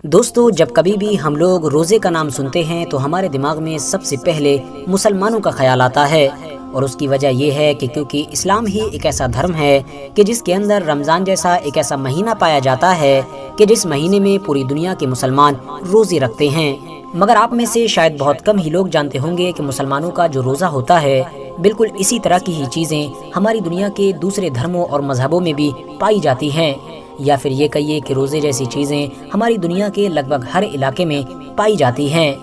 دوستو، جب کبھی بھی ہم لوگ روزے کا نام سنتے ہیں تو ہمارے دماغ میں سب سے پہلے مسلمانوں کا خیال آتا ہے، اور اس کی وجہ یہ ہے کہ کیونکہ اسلام ہی ایک ایسا دھرم ہے کہ جس کے اندر رمضان جیسا ایک ایسا مہینہ پایا جاتا ہے کہ جس مہینے میں پوری دنیا کے مسلمان روزے رکھتے ہیں۔ مگر آپ میں سے شاید بہت کم ہی لوگ جانتے ہوں گے کہ مسلمانوں کا جو روزہ ہوتا ہے بالکل اسی طرح کی ہی چیزیں ہماری دنیا کے دوسرے دھرموں اور مذہبوں میں بھی پائی جاتی ہیں، یا پھر یہ کہیے کہ روزے جیسی چیزیں ہماری دنیا کے لگ بھگ ہر علاقے میں پائی جاتی ہیں۔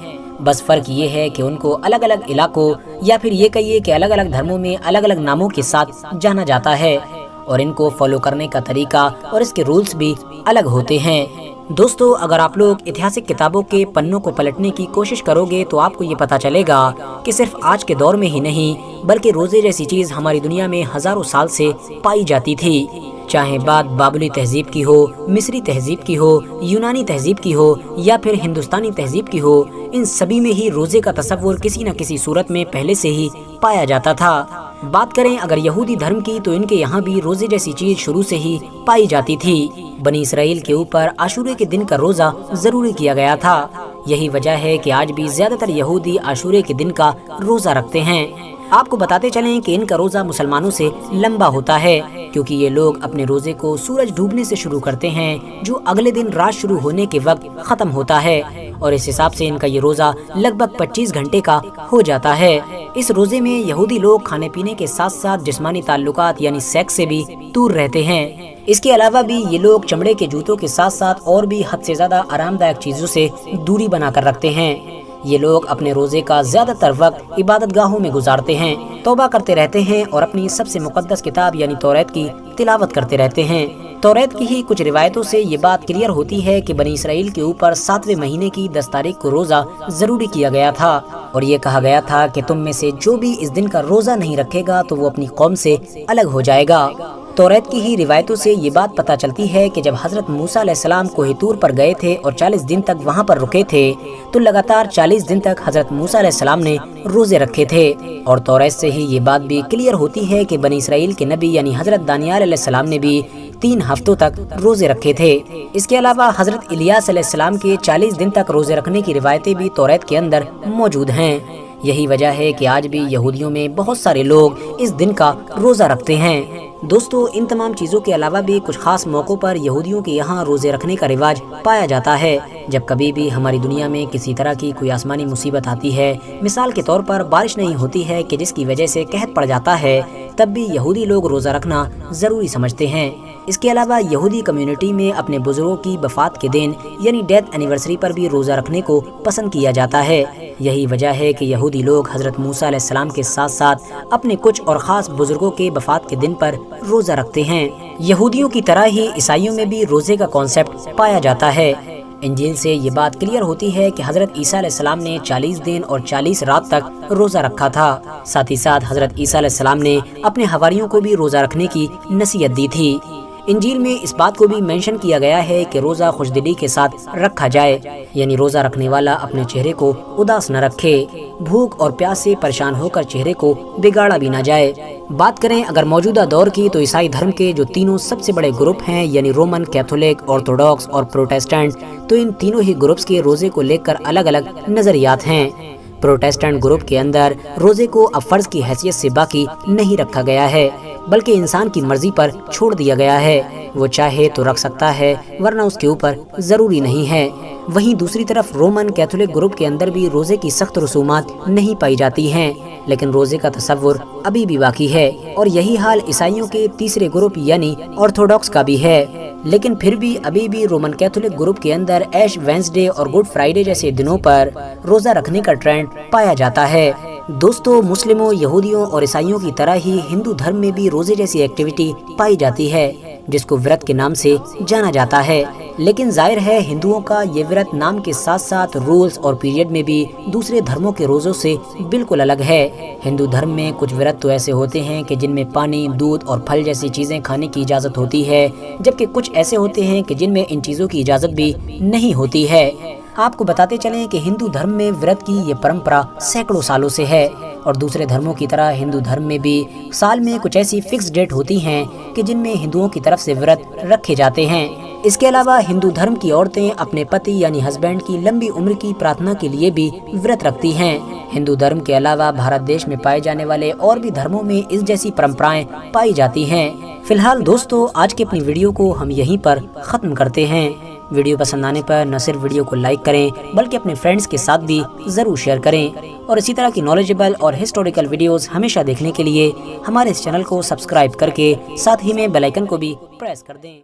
بس فرق یہ ہے کہ ان کو الگ الگ علاقوں یا پھر یہ کہیے کہ الگ الگ دھرموں میں الگ الگ ناموں کے ساتھ جانا جاتا ہے، اور ان کو فالو کرنے کا طریقہ اور اس کے رولز بھی الگ ہوتے ہیں۔ دوستو، اگر آپ لوگ اتہاسک کتابوں کے پنوں کو پلٹنے کی کوشش کرو گے تو آپ کو یہ پتہ چلے گا کہ صرف آج کے دور میں ہی نہیں بلکہ روزے جیسی چیز ہماری دنیا میں ہزاروں سال سے پائی جاتی تھی، چاہے بات بابلی تہذیب کی ہو، مصری تہذیب کی ہو، یونانی تہذیب کی ہو یا پھر ہندوستانی تہذیب کی ہو، ان سبھی میں ہی روزے کا تصور کسی نہ کسی صورت میں پہلے سے ہی پایا جاتا تھا۔ بات کریں اگر یہودی دھرم کی تو ان کے یہاں بھی روزے جیسی چیز شروع سے ہی پائی جاتی تھی۔ بنی اسرائیل کے اوپر عاشورے کے دن کا روزہ ضروری کیا گیا تھا۔ یہی وجہ ہے کہ آج بھی زیادہ تر یہودی عاشورے کے دن کا روزہ رکھتے ہیں۔ آپ کو بتاتے چلیں کہ ان کا روزہ مسلمانوں سے لمبا ہوتا ہے، کیونکہ یہ لوگ اپنے روزے کو سورج ڈوبنے سے شروع کرتے ہیں جو اگلے دن رات شروع ہونے کے وقت ختم ہوتا ہے، اور اس حساب سے ان کا یہ روزہ لگ بھگ 25 گھنٹے کا ہو جاتا ہے۔ اس روزے میں یہودی لوگ کھانے پینے کے ساتھ ساتھ جسمانی تعلقات یعنی سیکس سے بھی دور رہتے ہیں۔ اس کے علاوہ بھی یہ لوگ چمڑے کے جوتوں کے ساتھ ساتھ اور بھی حد سے زیادہ آرام دائک چیزوں سے دوری بنا کر رکھتے ہیں۔ یہ لوگ اپنے روزے کا زیادہ تر وقت عبادت گاہوں میں گزارتے ہیں، توبہ کرتے رہتے ہیں اور اپنی سب سے مقدس کتاب یعنی توریت کی تلاوت کرتے رہتے ہیں۔ توریت کی ہی کچھ روایتوں سے یہ بات کلیئر ہوتی ہے کہ بنی اسرائیل کے اوپر 7ویں مہینے کی 10 تاریخ کو روزہ ضروری کیا گیا تھا، اور یہ کہا گیا تھا کہ تم میں سے جو بھی اس دن کا روزہ نہیں رکھے گا تو وہ اپنی قوم سے الگ ہو جائے گا۔ توریت کی ہی روایتوں سے یہ بات پتہ چلتی ہے کہ جب حضرت موسیٰ علیہ السلام کوہ طور پر گئے تھے اور 40 دن تک وہاں پر رکے تھے تو لگاتار 40 دن تک حضرت موسیٰ علیہ السلام نے روزے رکھے تھے، اور توریت سے ہی یہ بات بھی کلیئر ہوتی ہے کہ بنی اسرائیل کے نبی یعنی حضرت دانیال علیہ السلام نے بھی 3 ہفتوں تک روزے رکھے تھے۔ اس کے علاوہ حضرت الیاس علیہ السلام کے 40 دن تک روزے رکھنے کی روایتیں بھی توریت کے اندر موجود ہیں۔ یہی وجہ ہے کہ آج بھی یہودیوں میں بہت سارے لوگ اس دن کا روزہ رکھتے ہیں۔ دوستو، ان تمام چیزوں کے علاوہ بھی کچھ خاص موقعوں پر یہودیوں کے یہاں روزے رکھنے کا رواج پایا جاتا ہے۔ جب کبھی بھی ہماری دنیا میں کسی طرح کی کوئی آسمانی مصیبت آتی ہے، مثال کے طور پر بارش نہیں ہوتی ہے کہ جس کی وجہ سے قحط پڑ جاتا ہے، تب بھی یہودی لوگ روزہ رکھنا ضروری سمجھتے ہیں۔ اس کے علاوہ یہودی کمیونٹی میں اپنے بزرگوں کی وفات کے دن یعنی ڈیتھ اینیورسری پر بھی روزہ رکھنے کو پسند کیا جاتا ہے۔ یہی وجہ ہے کہ یہودی لوگ حضرت موسیٰ علیہ السلام کے ساتھ ساتھ اپنے کچھ اور خاص بزرگوں کے وفات کے دن پر روزہ رکھتے ہیں۔ یہودیوں کی طرح ہی عیسائیوں میں بھی روزے کا کانسیپٹ پایا جاتا ہے۔ انجیل سے یہ بات کلیئر ہوتی ہے کہ حضرت عیسیٰ علیہ السلام نے 40 دن اور 40 رات تک روزہ رکھا تھا۔ ساتھ ہی ساتھ حضرت عیسیٰ علیہ السلام نے اپنے حواریوں کو بھی روزہ رکھنے کی نصیحت دی تھی۔ انجیل میں اس بات کو بھی مینشن کیا گیا ہے کہ روزہ خوشدلی کے ساتھ رکھا جائے، یعنی روزہ رکھنے والا اپنے چہرے کو اداس نہ رکھے، بھوک اور پیاس سے پریشان ہو کر چہرے کو بگاڑا بھی نہ جائے۔ بات کریں اگر موجودہ دور کی تو عیسائی دھرم کے جو تینوں سب سے بڑے گروپ ہیں یعنی رومن، کیتھولک، آرتھوڈاکس اور پروٹیسٹنٹ، تو ان تینوں ہی گروپس کے روزے کو لے کر الگ الگ نظریات ہیں۔ پروٹیسٹنٹ گروپ کے اندر روزے کو اب فرض کی حیثیت سے باقی نہیں رکھا گیا ہے بلکہ انسان کی مرضی پر چھوڑ دیا گیا ہے، وہ چاہے تو رکھ سکتا ہے ورنہ اس کے اوپر ضروری نہیں ہے۔ وہیں دوسری طرف رومن کیتھولک گروپ کے اندر بھی روزے کی سخت رسومات نہیں پائی جاتی ہیں، لیکن روزے کا تصور ابھی بھی باقی ہے، اور یہی حال عیسائیوں کے تیسرے گروپ یعنی آرتھوڈاکس کا بھی ہے۔ لیکن پھر بھی ابھی بھی رومن کیتھولک گروپ کے اندر ایش وینسڈے اور گڈ فرائیڈے جیسے دنوں پر روزہ رکھنے کا ٹرینڈ پایا جاتا ہے۔ دوستو، مسلموں، یہودیوں اور عیسائیوں کی طرح ہی ہندو دھرم میں بھی روزے جیسی ایکٹیویٹی پائی جاتی ہے جس کو ورت کے نام سے جانا جاتا ہے، لیکن ظاہر ہے ہندوؤں کا یہ ورت نام کے ساتھ ساتھ رولز اور پیریڈ میں بھی دوسرے دھرموں کے روزوں سے بالکل الگ ہے۔ ہندو دھرم میں کچھ ورت تو ایسے ہوتے ہیں کہ جن میں پانی، دودھ اور پھل جیسی چیزیں کھانے کی اجازت ہوتی ہے، جبکہ کچھ ایسے ہوتے ہیں کہ جن میں ان چیزوں کی اجازت بھی نہیں ہوتی ہے۔ آپ کو بتاتے چلیں کہ ہندو دھرم میں ورت کی یہ پرمپرا سینکڑوں سالوں سے ہے، اور دوسرے دھرموں کی طرح ہندو دھرم میں بھی سال میں کچھ ایسی فکس ڈیٹ ہوتی ہیں کہ جن میں ہندوؤں کی طرف سے ورت رکھے جاتے ہیں۔ اس کے علاوہ ہندو دھرم کی عورتیں اپنے پتی یعنی ہسبینڈ کی لمبی عمر کی پرارتھنا کے لیے بھی ورت رکھتی ہیں۔ ہندو دھرم کے علاوہ بھارت دیش میں پائے جانے والے اور بھی دھرموں میں اس جیسی پرمپرائیں پائی جاتی ہیں۔ فی الحال دوستو، آج کی اپنی ویڈیو کو ہم یہیں پر ختم کرتے ہیں۔ ویڈیو پسند آنے پر نہ صرف ویڈیو کو لائک کریں بلکہ اپنے فرینڈز کے ساتھ بھی ضرور شیئر کریں، اور اسی طرح کی نالجبل اور ہسٹوریکل ویڈیوز ہمیشہ دیکھنے کے لیے ہمارے اس چینل کو سبسکرائب کر کے ساتھ ہی میں بیل آئیکن کو بھی پریس کر دیں۔